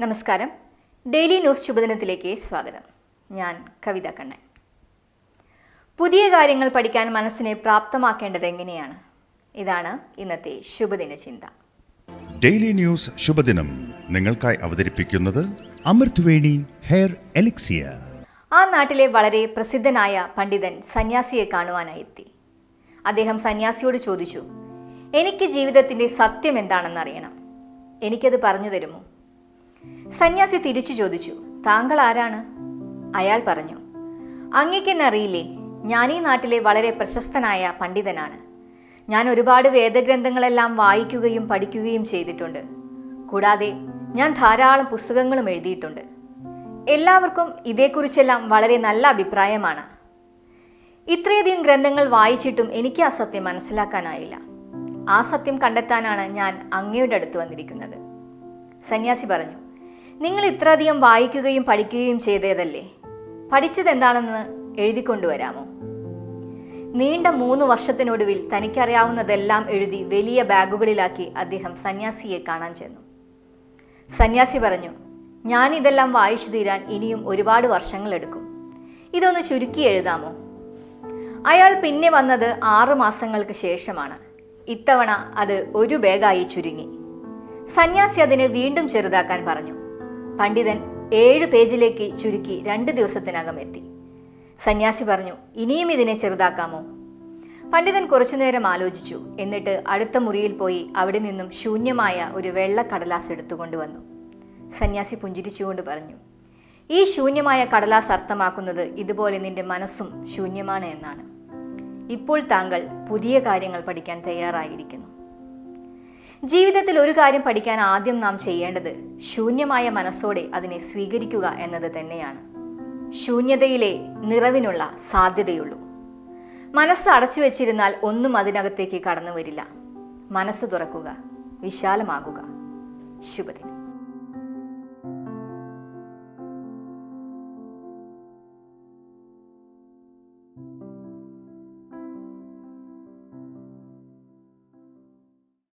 നമസ്കാരം. Daily news ശുഭദിനത്തിലേക്ക് സ്വാഗതം. ഞാൻ കവിത കണ്ണൻ. പുതിയ കാര്യങ്ങൾ പഠിക്കാൻ മനസ്സിനെ പ്രാപ്തമാക്കേണ്ടത് എങ്ങനെയാണ്? ഇതാണ് ഇന്നത്തെ ശുഭദിന ചിന്ത. ഡെയിലി ന്യൂസ് ശുഭദിനം നിങ്ങൾക്കായി അവതരിപ്പിക്കുന്നത് അമൃത്വേണി ഹെയർ എലിക്സിയർ. ആ നാട്ടിലെ വളരെ പ്രസിദ്ധനായ പണ്ഡിതൻ സന്യാസിയെ കാണുവാനായി എത്തി. അദ്ദേഹം സന്യാസിയോട് ചോദിച്ചു, എനിക്ക് ജീവിതത്തിൻ്റെ സത്യം എന്താണെന്നറിയണം, എനിക്കത് പറഞ്ഞു തരുമോ? സന്യാസി തിരിച്ചു ചോദിച്ചു, താങ്കൾ ആരാണ്? അയാൾ പറഞ്ഞു, അങ്ങേക്കെന്നെ അറിയില്ലേ, ഞാൻ ഈ നാട്ടിലെ വളരെ പ്രശസ്തനായ പണ്ഡിതനാണ്. ഞാൻ ഒരുപാട് വേദഗ്രന്ഥങ്ങളെല്ലാം വായിക്കുകയും പഠിക്കുകയും ചെയ്തിട്ടുണ്ട്. കൂടാതെ ഞാൻ ധാരാളം പുസ്തകങ്ങളും എഴുതിയിട്ടുണ്ട്. എല്ലാവർക്കും ഇതേക്കുറിച്ചെല്ലാം വളരെ നല്ല അഭിപ്രായമാണ്. ഇത്രയധികം ഗ്രന്ഥങ്ങൾ വായിച്ചിട്ടും എനിക്ക് ആ സത്യം മനസ്സിലാക്കാനായില്ല. ആ സത്യം കണ്ടെത്താനാണ് ഞാൻ അങ്ങയുടെ അടുത്ത് വന്നിരിക്കുന്നത്. സന്യാസി പറഞ്ഞു, നിങ്ങൾ ഇത്രയധികം വായിക്കുകയും പഠിക്കുകയും ചെയ്തതല്ലേ, പഠിച്ചത് എന്താണെന്ന് എഴുതിക്കൊണ്ടുവരാമോ? നീണ്ട 3 വർഷത്തിനൊടുവിൽ തനിക്കറിയാവുന്നതെല്ലാം എഴുതി വലിയ ബാഗുകളിലാക്കി അദ്ദേഹം സന്യാസിയെ കാണാൻ ചെന്നു. സന്യാസി പറഞ്ഞു, ഞാനിതെല്ലാം വായിച്ചു തീരാൻ ഇനിയും ഒരുപാട് വർഷങ്ങളെടുക്കും. ഇതൊന്ന് ചുരുക്കി എഴുതാമോ? അയാൾ പിന്നെ വന്നത് 6 മാസങ്ങൾക്ക് ശേഷമാണ്. ഇത്തവണ അത് 1 ബാഗായി ചുരുങ്ങി. സന്യാസി അതിനെ വീണ്ടും ചെറുതാക്കാൻ പറഞ്ഞു. പണ്ഡിതൻ 7 പേജിലേക്ക് ചുരുക്കി 2 ദിവസത്തിനകം എത്തി. സന്യാസി പറഞ്ഞു, ഇനിയും ഇതിനെ ചെറുതാക്കാമോ? പണ്ഡിതൻ കുറച്ചുനേരം ആലോചിച്ചു. എന്നിട്ട് അടുത്ത മുറിയിൽ പോയി അവിടെ നിന്നും ശൂന്യമായ ഒരു വെള്ള കടലാസ് എടുത്തുകൊണ്ടുവന്നു. സന്യാസി പുഞ്ചിരിച്ചുകൊണ്ട് പറഞ്ഞു, ഈ ശൂന്യമായ കടലാസ് അർത്ഥമാക്കുന്നത് ഇതുപോലെ നിന്റെ മനസ്സും ശൂന്യമാണ് എന്നാണ്. ഇപ്പോൾ താങ്കൾ പുതിയ കാര്യങ്ങൾ പഠിക്കാൻ തയ്യാറായിരിക്കുന്നു. ജീവിതത്തിൽ ഒരു കാര്യം പഠിക്കാൻ ആദ്യം നാം ചെയ്യേണ്ടത് ശൂന്യമായ മനസ്സോടെ അതിനെ സ്വീകരിക്കുക എന്നത് തന്നെയാണ്. ശൂന്യതയിലെ നിറവിനുള്ള സാധ്യതയുള്ളൂ. മനസ്സ് അടച്ചു വെച്ചിരുന്നാൽ ഒന്നും അതിനകത്തേക്ക് കടന്നു വരില്ല. മനസ്സ് തുറക്കുക, വിശാലമാകുക. ശുഭദിനം.